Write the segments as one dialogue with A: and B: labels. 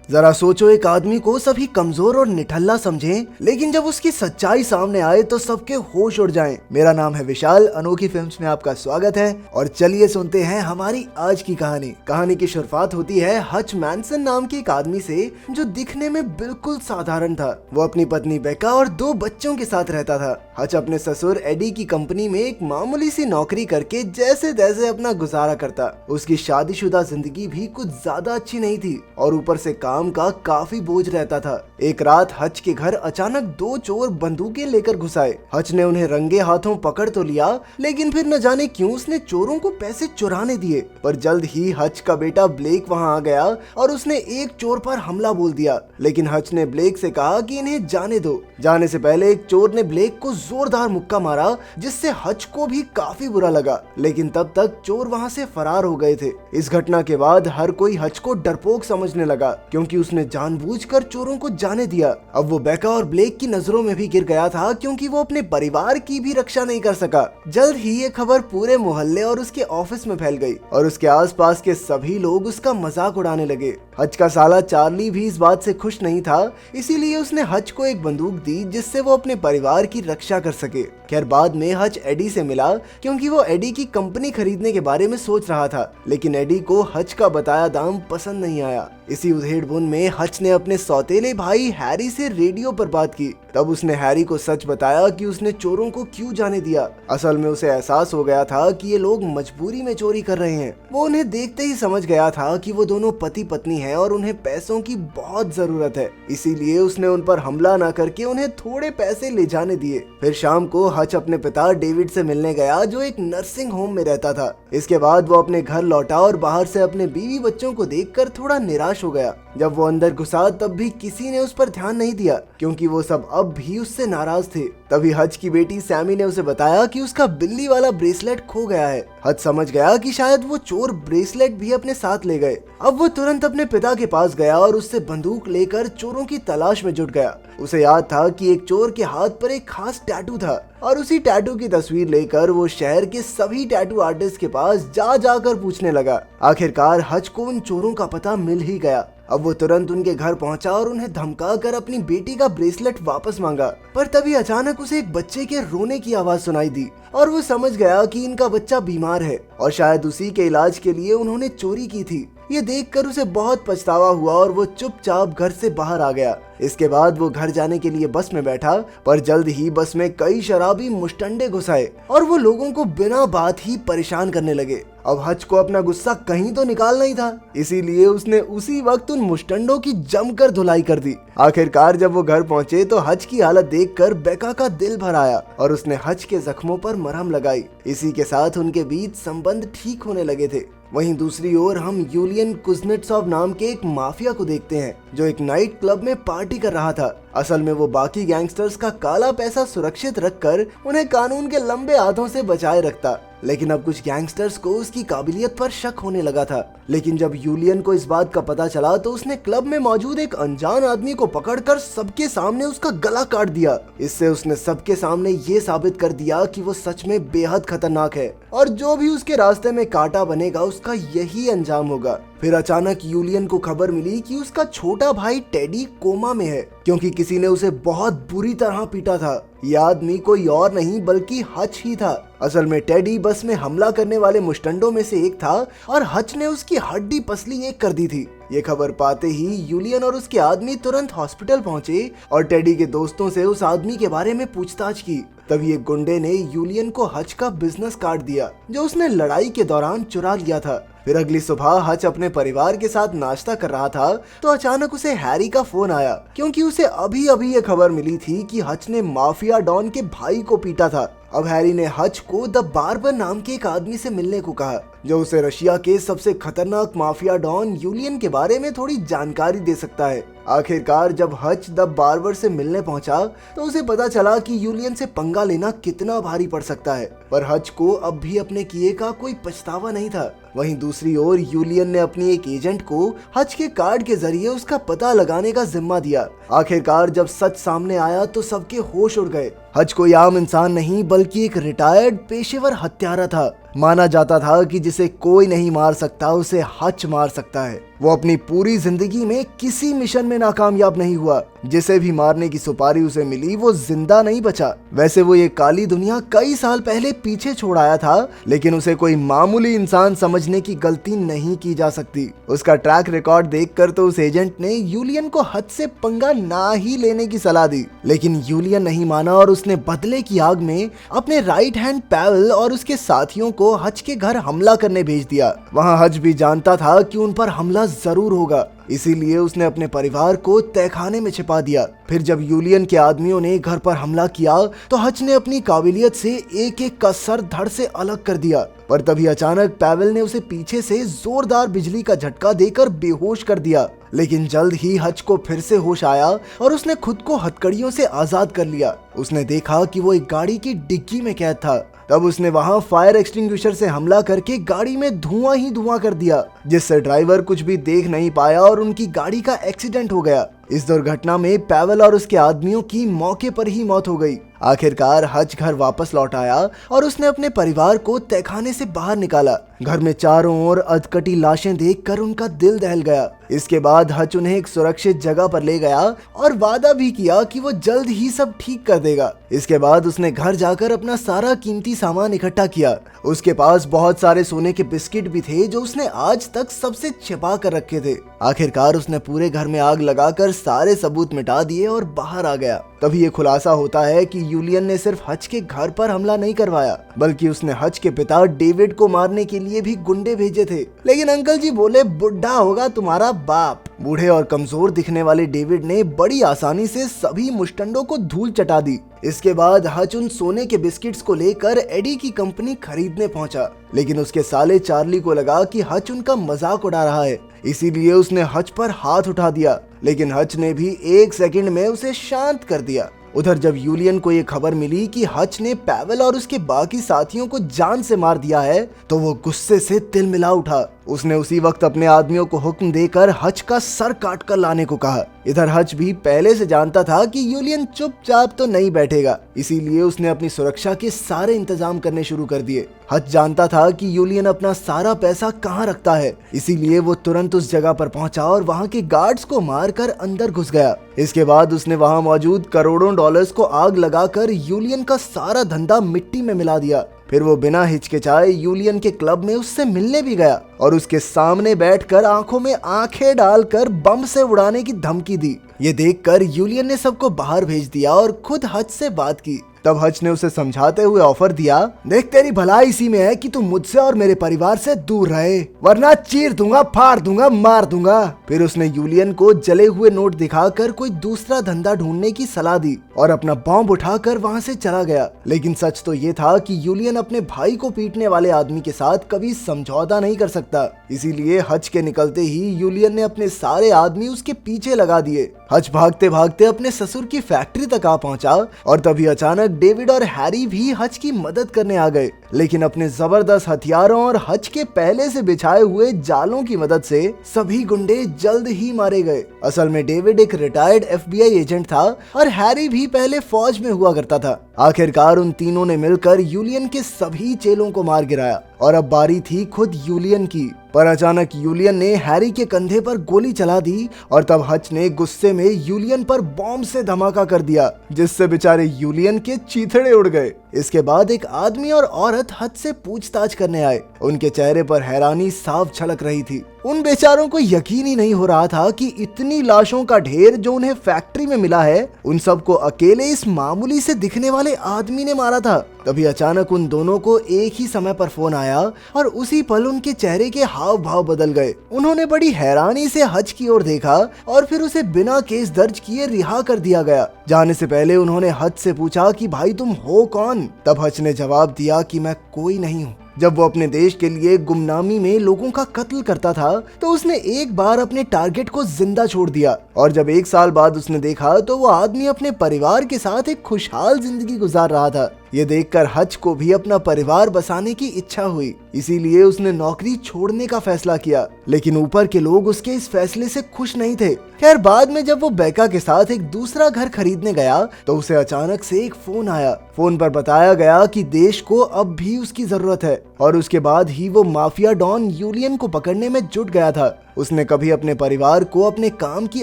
A: जरा सोचो, एक आदमी को सभी कमजोर और निठल्ला समझें, लेकिन जब उसकी सच्चाई सामने आए तो सबके होश उड़ जाएं। मेरा नाम है विशाल, अनोखी फिल्म्स में आपका स्वागत है और चलिए सुनते हैं हमारी आज की कहानी की शुरुआत होती है हच मैनसन नाम के एक आदमी से, जो दिखने में बिल्कुल साधारण था। वो अपनी पत्नी बेका और 2 बच्चों के साथ रहता था। हच अपने ससुर एडी की कंपनी में एक मामूली सी नौकरी करके जैसे तैसे अपना गुजारा करता। उसकी शादीशुदा जिंदगी भी कुछ ज्यादा अच्छी नहीं थी और ऊपर से काम का काफी बोझ रहता था। एक रात हच के घर अचानक 2 चोर बंदूकें लेकर घुस आए। हच ने उन्हें रंगे हाथों पकड़ तो लिया, लेकिन फिर न जाने क्यों उसने चोरों को पैसे चुराने दिए। पर जल्द ही हच का बेटा ब्लेक वहां आ गया और उसने एक चोर पर हमला बोल दिया। लेकिन हच ने ब्लेक से कहा कि इन्हें जाने दो। जाने से पहले एक चोर ने ब्लेक को जोरदार मुक्का मारा, जिससे हच को भी काफी बुरा लगा, लेकिन तब तक चोर वहां से फरार हो गए थे। इस घटना के बाद हर कोई हच को डरपोक समझने लगा, क्योंकि उसने जानबूझकर चोरों को जाने दिया। अब वो बेका और ब्लेक की नजरों में भी गिर गया था, क्योंकि वो अपने परिवार की भी रक्षा नहीं कर सका। जल्द ही ये खबर पूरे मोहल्ले और उसके ऑफिस में फैल गई और उसके आसपास के सभी लोग उसका मजाक उड़ाने लगे। हच का साला चार्ली भी इस बात से खुश नहीं था, इसीलिए उसने हच को एक बंदूक दी, जिससे वो अपने परिवार की रक्षा कर सके। खैर बाद में हच एडी से मिला, क्योंकि वो एडी की कंपनी खरीदने के बारे में सोच रहा था, लेकिन एडी को हच का बताया दाम पसंद नहीं आया। इसी उधेड़-बुन में हच ने अपने सौतेले भाई हैरी से रेडियो पर बात की। तब उसने हैरी को सच बताया कि उसने चोरों को क्यों जाने दिया। असल में उसे एहसास हो गया था कि ये लोग मजबूरी में चोरी कर रहे हैं। वो उन्हें देखते ही समझ गया था कि वो दोनों पति पत्नी हैं और उन्हें पैसों की बहुत जरूरत है। इसीलिए उसने उन पर हमला न करके उन्हें थोड़े पैसे ले जाने दिए। फिर शाम को हच अपने पिता डेविड से मिलने गया, जो एक नर्सिंग होम में रहता था। इसके बाद वो अपने घर लौटा और बाहर से अपने बीवी बच्चों को देखकर थोड़ा निराश हो गया। जब वो अंदर घुसा तब भी किसी ने उस पर ध्यान नहीं दिया, क्योंकि वो सब अब भी उससे नाराज थे। तभी हच की बेटी सैमी ने उसे बताया कि उसका बिल्ली वाला ब्रेसलेट खो गया है। हच समझ गया कि शायद वो चोर ब्रेसलेट भी अपने साथ ले गए। अब वो तुरंत अपने पिता के पास गया और उससे बंदूक लेकर चोरों की तलाश में जुट गया। उसे याद था कि एक चोर के हाथ पर एक खास टैटू था और उसी टैटू की तस्वीर लेकर वो शहर के सभी टैटू आर्टिस्ट के पास जाकर पूछने लगा। आखिरकार हच को उन चोरों का पता मिल ही गया। अब वो तुरंत उनके घर पहुंचा और उन्हें धमकाकर अपनी बेटी का ब्रेसलेट वापस मांगा। पर तभी अचानक उसे एक बच्चे के रोने की आवाज सुनाई दी और वो समझ गया कि इनका बच्चा बीमार है और शायद उसी के इलाज के लिए उन्होंने चोरी की थी। ये देखकर उसे बहुत पछतावा हुआ और वो चुपचाप घर से बाहर आ गया। इसके बाद वो घर जाने के लिए बस में बैठा, पर जल्द ही बस में कई शराबी मुश्तंडे घुस आए और वो लोगों को बिना बात ही परेशान करने लगे। अब हच को अपना गुस्सा कहीं तो निकालना ही था, इसीलिए उसने उसी वक्त उन मुश्तंडों की जमकर धुलाई कर दी। आखिरकार जब वो घर पहुंचे तो हच की हालत देखकर बेका का दिल भर आया और उसने हच के जख्मों पर मरहम लगाई। इसी के साथ उनके बीच संबंध ठीक होने लगे थे। वहीं दूसरी ओर हम यूलियन कुज़नेट्सोव नाम के एक माफिया को देखते हैं, जो एक नाइट क्लब में पार्टी कर रहा था। असल में वो बाकी गैंगस्टर्स का काला पैसा सुरक्षित रखकर उन्हें कानून के लंबे हाथों से बचाए रखता, लेकिन अब कुछ गैंगस्टर्स को उसकी काबिलियत पर शक होने लगा था। लेकिन जब यूलियन को इस बात का पता चला तो उसने क्लब में मौजूद एक अनजान आदमी को पकड़कर सबके सामने उसका गला काट दिया। इससे उसने सबके सामने ये साबित कर दिया कि वो सच में बेहद खतरनाक है और जो भी उसके रास्ते में कांटा बनेगा उसका यही अंजाम होगा। फिर अचानक यूलियन को खबर मिली कि उसका छोटा भाई टेडी कोमा में है, क्योंकि किसी ने उसे बहुत बुरी तरह पीटा था। यह आदमी कोई और नहीं बल्कि हच ही था। असल में टेडी बस में हमला करने वाले मुश्तंडों में से एक था और हच ने उसकी हड्डी पसली एक कर दी थी। ये खबर पाते ही यूलियन और उसके आदमी तुरंत हॉस्पिटल पहुंचे और टेडी के दोस्तों से उस आदमी के बारे में पूछताछ की। तभी एक गुंडे ने यूलियन को हच का बिजनेस कार्ड दिया, जो उसने लड़ाई के दौरान चुरा लिया था। फिर अगली सुबह हच अपने परिवार के साथ नाश्ता कर रहा था तो अचानक उसे हैरी का फोन आया, क्योंकि उसे अभी अभी ये खबर मिली थी कि हच ने माफिया डॉन के भाई को पीटा था। अब हैरी ने हच को द बार्बर नाम के एक आदमी से मिलने को कहा, जो उसे रशिया के सबसे खतरनाक माफिया डॉन यूलियन के बारे में थोड़ी जानकारी दे सकता है। आखिरकार जब हच द बार्बर से मिलने पहुंचा तो उसे पता चला कि यूलियन से पंगा लेना कितना भारी पड़ सकता है, पर हच को अब भी अपने किए का कोई पछतावा नहीं था। वहीं दूसरी ओर यूलियन ने अपनी एक एजेंट को हच के कार्ड के जरिए उसका पता लगाने का जिम्मा दिया। आखिरकार जब सच सामने आया तो सबके होश उड़ गए। हज कोई आम इंसान नहीं बल्कि एक रिटायर्ड पेशेवर हत्यारा था। माना जाता था कि जिसे कोई नहीं मार सकता उसे हज मार सकता है। वो अपनी पूरी जिंदगी में किसी मिशन में नाकामयाब नहीं हुआ। जिसे भी मारने की सुपारी उसे मिली वो जिंदा नहीं बचा। वैसे वो ये काली दुनिया कई साल पहले पीछे छोड़ आया था, लेकिन उसे कोई मामूली इंसान समझने की गलती नहीं की जा सकती। उसका ट्रैक रिकॉर्ड देखकर तो उस एजेंट ने यूलियन को हज से पंगा ना ही लेने की सलाह दी, लेकिन यूलियन नहीं माना और उसने बदले की आग में अपने राइट हैंड पैवल और उसके साथियों को हज के घर हमला करने भेज दिया। वहाँ हज भी जानता था कि उन पर हमला जरूर होगा, इसीलिए उसने अपने परिवार को तहखाने में छिपा दिया। फिर जब यूलियन के आदमियों ने घर पर हमला किया तो हज ने अपनी काबिलियत से एक एक का सर धड़ से अलग कर दिया। पर तभी अचानक पैवेल ने उसे पीछे से जोरदार बिजली का झटका देकर बेहोश कर दिया। लेकिन जल्द ही हज को फिर से होश आया और उसने खुद को हथकड़ियों से आजाद कर लिया। उसने देखा कि वो एक गाड़ी की डिग्गी में कैद था। तब उसने वहां फायर एक्सटिंग्विशर से हमला करके गाड़ी में धुआं ही धुआं कर दिया, जिससे ड्राइवर कुछ भी देख नहीं पाया और उनकी गाड़ी का एक्सीडेंट हो गया। इस दुर्घटना में पैवेल और उसके आदमियों की मौके पर ही मौत हो गई। आखिरकार हज घर वापस लौट आया और उसने अपने परिवार को तहखाने से बाहर निकाला। घर में चारों ओर अधकटी लाशें देखकर उनका दिल दहल गया। इसके बाद हज उन्हें एक सुरक्षित जगह पर ले गया और वादा भी किया कि वो जल्द ही सब ठीक कर देगा। इसके बाद उसने घर जाकर अपना सारा कीमती सामान इकट्ठा किया। उसके पास बहुत सारे सोने के बिस्किट भी थे जो उसने आज तक सबसे छिपा कर रखे थे। आखिरकार उसने पूरे घर में आग लगाकर सारे सबूत मिटा दिए और बाहर आ गया। तभी ये खुलासा होता है कि यूलियन ने सिर्फ हज के घर पर हमला नहीं करवाया, बल्कि उसने हज के पिता डेविड को मारने के लिए भी गुंडे भेजे थे। लेकिन अंकल जी बोले, बुढ़ा होगा तुम्हारा बाप। बूढ़े और कमजोर दिखने वाले डेविड ने बड़ी आसानी से सभी मुस्टंडों को धूल चटा दी। इसके बाद हज उन सोने के बिस्किट्स को लेकर एडी की कंपनी खरीदने पहुंचा, लेकिन उसके साले चार्ली को लगा कि हज उनका मजाक उड़ा रहा है, इसीलिए उसने हज पर हाथ उठा दिया। लेकिन हज ने भी एक सेकंड में उसे शांत कर दिया। उधर जब यूलियन को ये खबर मिली कि हज ने पैवेल और उसके बाकी साथियों को जान से मार दिया है, तो वो गुस्से से तिलमिला उठा। उसने उसी वक्त अपने आदमियों को हुक्म देकर हज का सर काट कर लाने को कहा। इधर हज भी पहले से जानता था कि यूलियन चुपचाप तो नहीं बैठेगा, इसीलिए उसने अपनी सुरक्षा के सारे इंतजाम करने शुरू कर दिए। हज जानता था कि यूलियन अपना सारा पैसा कहाँ रखता है, इसीलिए वो तुरंत उस जगह पर पहुंचा और वहां के गार्ड्स को मारकर अंदर घुस गया। इसके बाद उसने वहां मौजूद करोड़ों डॉलर्स को आग लगाकर यूलियन का सारा धंधा मिट्टी में मिला दिया। फिर वो बिना हिचकिचाए यूलियन के क्लब में उससे मिलने भी गया और उसके सामने बैठकर आंखों में आंखें डालकर बम से उड़ाने की धमकी दी। ये देखकर यूलियन ने सबको बाहर भेज दिया और खुद हज से बात की। तब हज ने उसे समझाते हुए ऑफर दिया, देख तेरी भलाई इसी में है कि तू मुझसे और मेरे परिवार से दूर रहे, वरना चीर दूंगा, फाड़ दूंगा, मार दूंगा। फिर उसने यूलियन को जले हुए नोट दिखाकर कोई दूसरा धंधा ढूंढने की सलाह दी और अपना बॉम्ब उठाकर वहां से चला गया। लेकिन सच तो ये था कि यूलियन अपने भाई को पीटने वाले आदमी के साथ कभी समझौता नहीं कर सकता, इसीलिए हज के निकलते ही यूलियन ने अपने सारे आदमी उसके पीछे लगा दिए। हज भागते भागते अपने ससुर की फैक्ट्री तक आ पहुंचा और तभी अचानक डेविड और हैरी भी हज की मदद करने आ गए, लेकिन अपने जबरदस्त हथियारों और हज के पहले से बिछाए हुए जालों की मदद से सभी गुंडे जल्द ही मारे गए। असल में डेविड एक रिटायर्ड FBI एजेंट था और हैरी भी पहले फौज में हुआ करता था। आखिरकार उन तीनों ने मिलकर यूलियन के सभी चेलों को मार गिराया और अब बारी थी खुद यूलियन की। पर अचानक यूलियन ने हैरी के कंधे पर गोली चला दी और तब हज ने गुस्से में यूलियन पर बॉम्ब से धमाका कर दिया, जिससे बेचारे यूलियन के चीथड़े उड़ गए। इसके बाद एक आदमी और औरत हज से पूछताछ करने आए। उनके चेहरे पर हैरानी साफ झलक रही थी। उन बेचारों को यकीन ही नहीं हो रहा था कि इतनी लाशों का ढेर जो उन्हें फैक्ट्री में मिला है, उन सबको अकेले इस मामूली से दिखने वाले आदमी ने मारा था। तभी अचानक उन दोनों को एक ही समय पर फोन आया और उसी पल उनके चेहरे के हाव भाव बदल गए। उन्होंने बड़ी हैरानी से हज की ओर देखा और फिर उसे बिना केस दर्ज किए रिहा कर दिया गया। जाने से पहले उन्होंने हज से पूछा कि भाई तुम हो कौन? तब हज ने जवाब दिया कि मैं कोई नहीं हूँ। जब वो अपने देश के लिए गुमनामी में लोगों का कत्ल करता था तो उसने एक बार अपने टारगेट को जिंदा छोड़ दिया और जब 1 साल बाद उसने देखा तो वो आदमी अपने परिवार के साथ एक खुशहाल जिंदगी गुजार रहा था। ये देखकर हच को भी अपना परिवार बसाने की इच्छा हुई, इसीलिए उसने नौकरी छोड़ने का फैसला किया। लेकिन ऊपर के लोग उसके इस फैसले से खुश नहीं थे। खैर बाद में जब वो बेका के साथ एक दूसरा घर खरीदने गया तो उसे अचानक से एक फोन आया। फोन पर बताया गया कि देश को अब भी उसकी जरूरत है और उसके बाद ही वो माफिया डॉन यूलियन को पकड़ने में जुट गया था। उसने कभी अपने परिवार को अपने काम की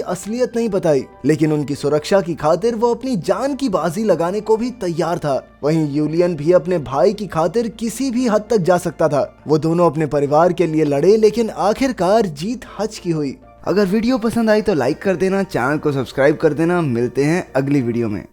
A: असलियत नहीं बताई, लेकिन उनकी सुरक्षा की खातिर वो अपनी जान की बाजी लगाने को भी तैयार था। वहीं यूलियन भी अपने भाई की खातिर किसी भी हद तक जा सकता था। वो दोनों अपने परिवार के लिए लड़े, लेकिन आखिरकार जीत हच की हुई। अगर वीडियो पसंद आई तो लाइक कर देना, चैनल को सब्सक्राइब कर देना। मिलते हैं अगली वीडियो में।